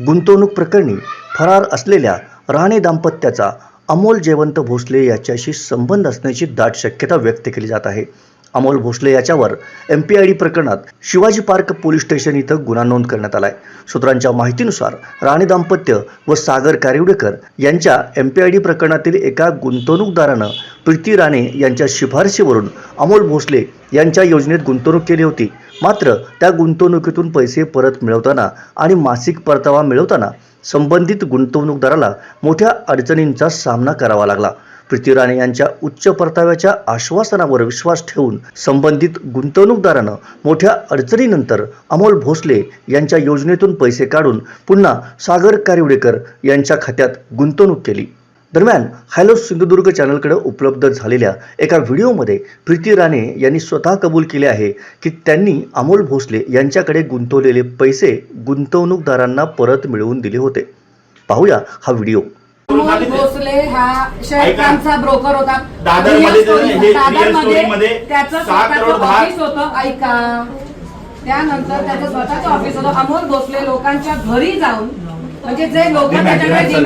गुंतवणूक प्रकरणी फरार असलेल्या राणे दाम्पत्याचा अमोल जयवंत भोसले याच्याशी संबंध असण्याची दाट शक्यता व्यक्त केली जात आहे। अमोल भोसले याच्यावर MPID प्रकरणात शिवाजी पार्क पोलीस स्टेशन इथं गुन्हा नोंद करण्यात आलाय। सूत्रांच्या माहितीनुसार राणे दाम्पत्य व सागर कारिवडेकर यांच्या MPID प्रकरणातील एका गुंतवणूकदारानं प्रीती राणे यांच्या शिफारशीवरून अमोल भोसले यांच्या योजनेत गुंतवणूक केली होती। मात्र त्या गुंतवणुकीतून पैसे परत मिळवताना आणि मासिक परतावा मिळवताना संबंधित गुंतवणूकदाराला मोठ्या अडचणींचा सामना करावा लागला। प्रीती राणे यांच्या उच्च परताव्याच्या आश्वासनावर विश्वास ठेवून संबंधित गुंतवणूकदारानं मोठ्या अडचणीनंतर अमोल भोसले यांच्या योजनेतून पैसे काढून पुन्हा सागर कारिवडेकर यांच्या खात्यात गुंतवणूक केली। दरम्यान हॅलो सिंधुदुर्ग चॅनलकडे उपलब्ध झालेल्या एका व्हिडिओमध्ये प्रीती राणे यांनी स्वतः कबूल केले आहे की त्यांनी अमोल भोसले यांच्याकडे गुंतवलेले पैसे गुंतवणूकदारांना परत मिळवून दिले होते। पाहूया हा व्हिडिओ। अमोल भोसले हा शेअरचा ब्रोकर होता। दादरमध्ये त्याचं स्वतःचं ऑफिस होतं। ऐका, त्यानंतर त्याचं स्वतःचं ऑफिस होतं। अमोल भोसले लोकांच्या घरी जाऊन, म्हणजे जे लोक त्याच्याकडे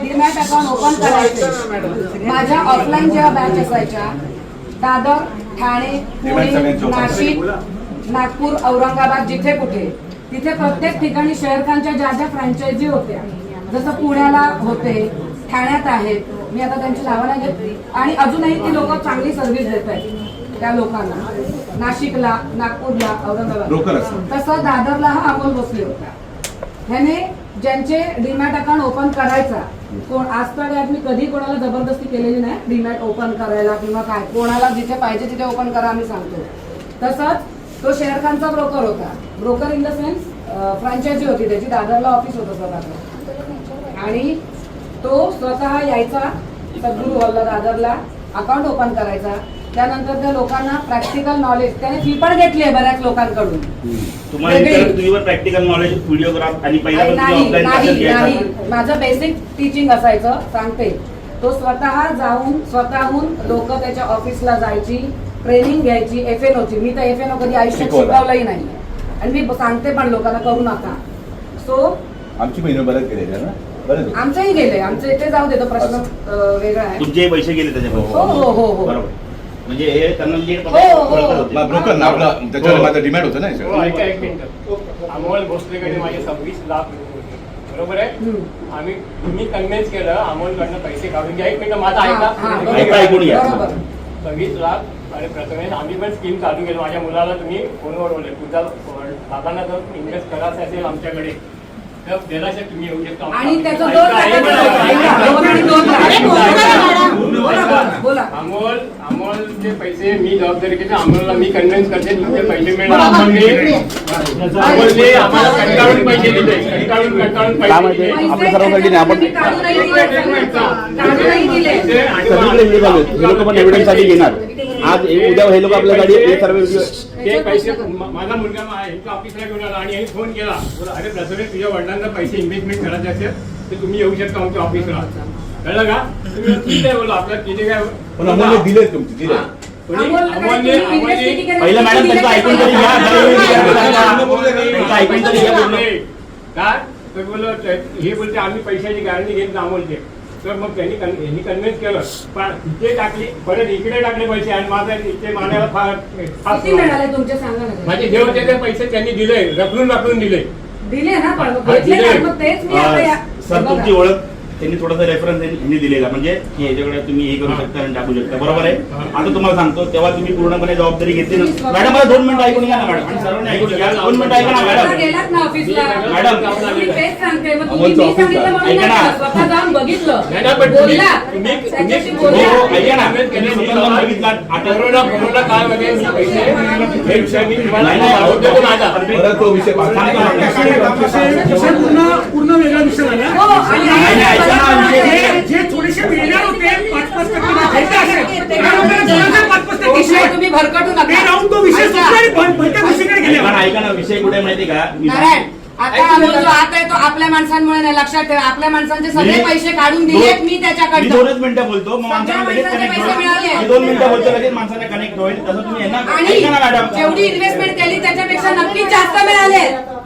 डीमॅट अकाउंट ओपन करायचे, माझ्या ऑफलाईन जेव्हा बँक असायच्या दादर, ठाणे, पुणे, नाशिक, नागपूर, औरंगाबाद, जिथे कुठे तिथे प्रत्येक ठिकाणी शेअर खानच्या ज्या ज्या फ्रँचायझी होत्या, जसं पुण्याला होते, ठाण्यात आहेत, मी आता त्यांची नावं नाही घेतली, आणि अजूनही ती लोक चांगली सर्व्हिस देत आहेत त्या लोकांना, नाशिकला, नागपूरला, औरंगाबाद। तसं दादरला हा अमोल भोसले होता। ह्याने ज्यांचे डीमॅट अकाउंट ओपन करायचा, कोण आजपर्यंत मी कधी कोणाला जबरदस्ती केलेली नाही डीमॅट ओपन करायला किंवा काय, कोणाला जिथे पाहिजे तिथे ओपन करा आम्ही सांगतो। तसंच तो शेअर खानचा ब्रोकर होता। Broker in the sense franchise होती त्याची, दादरला ऑफिस होतं स्वतःचं, आणि तो स्वतः यायचा सद्गुरू हॉलला दादरला, अकाउंट ओपन करायचा। त्यानंतर त्या लोकांना प्रॅक्टिकल नॉलेज त्याने फी पण घेतली आहे बऱ्याच लोकांकडून। तुम्हाला प्रॅक्टिकल नॉलेज व्हिडिओग्राफ आणि नाही, माझं बेसिक टीचिंग असायचं, सांगते। तो स्वतःहून लोक त्याच्या ऑफिसला जायची, ट्रेनिंग घ्यायची, FNO ची। मी तर FNO कधी आयुष्यात शिकवलंही नाही, आणि मी सांगते पण लोकांना करू नका। सो आमची बहिणी बरेच गेले ना, आमचेही गेले, आमचे इथे जाऊ देतो, प्रश्न वेगळा आहे। तुमचे पैसे गेले त्याच्यामध्ये? हो, बरोबर। म्हणजे हे त्यांना ब्रोकर ना आपला, त्याच्यावर माझं डिमॅट होतं ना। ऐका एक मिनिट, अमोल भोसलेकडे माझे 26 लाख बरोबर आहे। आम्ही तुम्ही कन्व्हिन्स केलं अमोलकडनं पैसे काढून घ्या। एक मिनिट माझा ऐका, ऐकून घ्या। 26 लाख आणि प्रथमेश आम्ही पण स्कीम चालू केली। माझ्या मुलाला तुम्ही फोनवर बोलले, तुझ्या बाबांना जर इन्व्हेस्ट करायचं असेल आमच्याकडे तर देण्यासाठी तुम्ही येऊ शकता। आणि अमोलचे पैसे मी जबाबदारी घेते। अमोलला मी कन्व्हिन्स करते तुमचे पैसे मिळणार। अमोलने आम्हाला कंटाळून पैसे दिले, कंटाळून पैसे दिले। आपल्या सर्वांसाठी आपण एव्हिडन्ससाठी घेणार। आज उद्या हे लोक आपल्याकडे हे सर्व ते पैसे माझा मुलगा यांच्या ऑफिसला घेऊन आला आणि फोन केला, अरे प्रसन्न तुझ्या वडिलांना पैसे इन्व्हेस्टमेंट करायचे असेल तर तुम्ही येऊ शकता आमच्या ऑफिसला, कळलं का? तुम्ही ठीक आहे बोला, आपल्याला तिथे काय दिले तुमचे दिले। पहिलं मॅडम त्यांचं ऐकून तरी घ्या, ऐकून तरी घ्या काय तर बोललो हे बोलते आम्ही पैशाची गॅरंटी घेत ना अमोलचे। तर मग त्यांनी कन्व्हिन्स केलं, पण तिथे टाकले, परत इकडे टाकले पैसे, आणि माझा इथे मानायला फार माझे जे होते ते पैसे त्यांनी दिले, रखडून दिले ना। सर तुमची ओळख त्यांनी थोडासा रेफरन्स यांनी दिलेला, म्हणजे की याच्याकडे तुम्ही हे करू शकता आणि टाकू शकता, बरोबर आहे। आता तुम्हाला सांगतो तेव्हा तुम्ही पूर्णपणे जबाबदारी घेतली ना। मॅडम मला 2 मिनिटं ऐकून घ्या ना मॅडम, आणि सर्वांनी ऐकून घ्या, 2 मिनिटं ऐका ना मॅडम। पूर्ण वेगळा विषय झाला। जे थोडेसे मिळणार होते 5% तुम्ही भरकटू नका, तो विषय ऐका ना। विषय कुठे माहिती का, आता अमोल जो आता आहे तो आपल्या माणसांमुळे नाही, लक्षात ठेवा। आपल्या माणसांचे सगळे पैसे काढून दिलेत मी त्याच्याकडे। 2 मिनिटं बोलतो, मग माणसाला लगेच कनेक्ट होईल। 2 मिनिटं बोलतो, लगेच माणसाला कनेक्ट होईल। तसं तुम्ही यांना ऐका ना मॅडम, जेवढी इन्व्हेस्टमेंट केली त्याच्यापेक्षा नक्कीच जास्त मिळाले।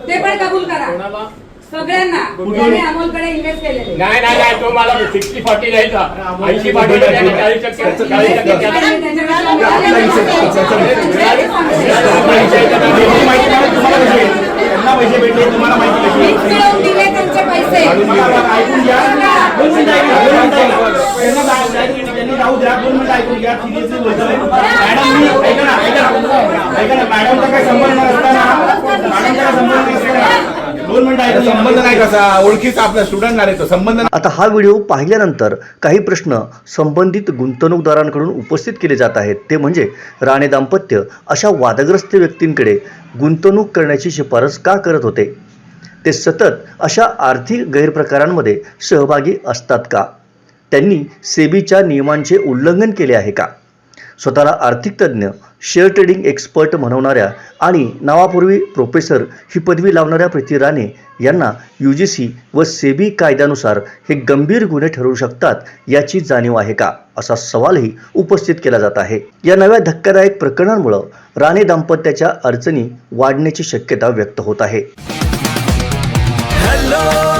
ते पण कबूल करा कोणाला? सगळ्यांना ज्यांनी अमोलकडे इन्व्हेस्ट केलेले. नाही नाही नाही, तो मला 60-40 द्यायचा, 80-40 द्यायचा, 40% 40% त्याला. त्यांना पैसे भेटले, तुम्हाला माहिती कशी? मीच मिळवून दिले त्यांचे पैसे. ऐकून घ्या. 2 मिनिटं ऐका, 2 मिनिटं ऐका. त्यांनी जाऊ द्या, 2 मिनिटं ऐकून घ्या. सिरियसली बोलतोय. मॅडम मी ऐका ना, मॅडमचा काय संबंध नसताना, मॅडमचा काय संबंध नसताना 2 मिनिटं ऐकून घ्या. संबंध नाही कसा, ओळखीचा आपला स्टुडंट नाही तो संबंध नाही. आता हा व्हिडिओ पाहिल्यानंतर काही प्रश्न संबंधित गुंतवणूकदारांकडून उपस्थित केले जात आहेत. ते म्हणजे राणे दाम्पत्य अशा वादग्रस्त व्यक्तींकडे गुंतवणूक करण्याची शिफारस का करत होते? ते सतत अशा आर्थिक गैरप्रकारांमध्ये सहभागी असतात का? त्यांनी सेबीच्या नियमांचे उल्लंघन केले आहे का? स्वतःला आर्थिक तज्ज्ञ, शेअर ट्रेडिंग एक्सपर्ट म्हणवणाऱ्या आणि नावापूर्वी प्रोफेसर ही पदवी लावणाऱ्या प्रीती राणे यांना UGC व सेबी कायद्यानुसार हे गंभीर गुन्हे ठरू शकतात याची जाणीव आहे का, असा सवालही उपस्थित केला जात आहे. या नव्या धक्कादायक प्रकरणांमुळे राणे दाम्पत्याच्या अडचणी वाढण्याची शक्यता व्यक्त होत आहे. Hello